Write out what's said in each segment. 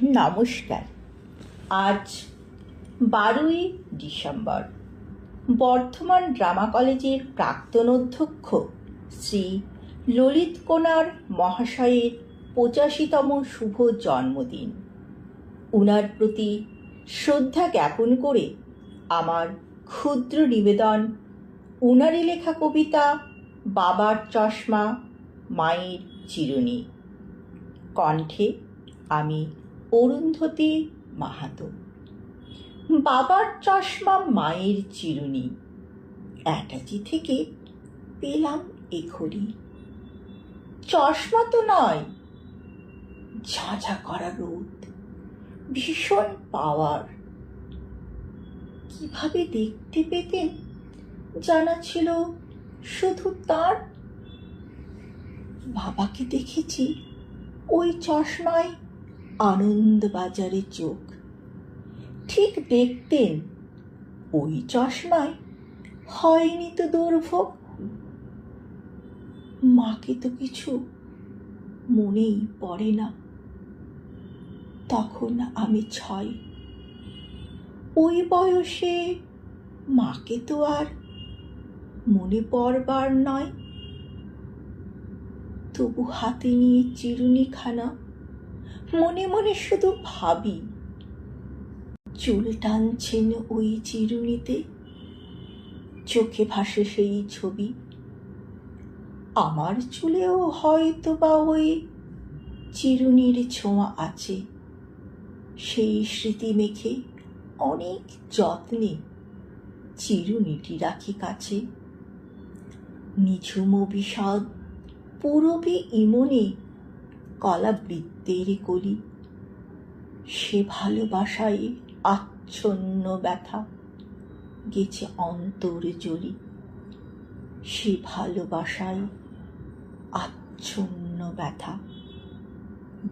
নমস্কার। আজ 12ই December. Bardhaman drama কলেজের প্রাক্তন অধ্যক্ষ শ্রী ললিত কোনার মহাশয়ের 85তম শুভ জন্মদিন। উনার প্রতি শ্রদ্ধা জ্ঞাপন করে আমার ক্ষুদ্র নিবেদন উনারই লেখা কবিতা বাবার চশমা মায়ের চিরুনি। কণ্ঠে আমি অরুন্ধতী মাহাতো। বাবার চশমা মায়ের চিরুনি, অ্যাটাচি থেকে পেলাম এখনই। চশমা তো নয়, ঝাঁঝা করা রোদ, ভীষণ পাওয়ার। কিভাবে দেখতে পেতেন জানা ছিল শুধু তার। বাবাকে দেখেছি ওই চশমায় আনন্দবাজারে চোখ, ঠিক দেখতেন ওই চশমায় হয়নি তো দুর্ভোগ। মাকে তো কিছু মনেই পড়ে না, তখন আমি 6। ওই বয়সে মাকে তো আর মনে পড়বার নয়। তবু হাতে নিয়ে চিরুনিখানা মনে মনে শুধু ভাবি, চুল টানছেন ওই চিরুনিতে, চোখে ভাসে সেই ছবি। আমার চুলেও হয়তো বা ওই চিরুনির ছোঁয়া আছে। সেই স্মৃতি মেখে অনেক যত্নে চিরুনিটি রাখি কাছে। নিঝুম বিষাদ পূরবী ইমনে কলা বৃত্তের কলি, সে ভালোবাসায় আচ্ছন্ন ব্যথা গেছে অন্তর জ্বলি। সে ভালোবাসায় আচ্ছন্ন ব্যথা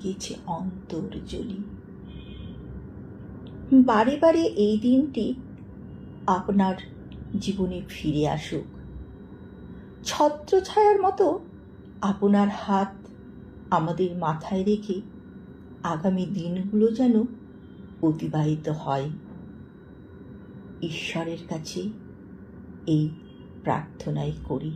গেছে অন্তর জ্বলি। বারে বারে এই দিনটি আপনার জীবনে ফিরে আসুক। ছত্রছায়ার মতো আপনার হাত আমাদের মাথায় রেখে আগামী দিনগুলো যেন অতিবাহিত হয়। ঈশ্বরের কাছে এই প্রার্থনাই করি।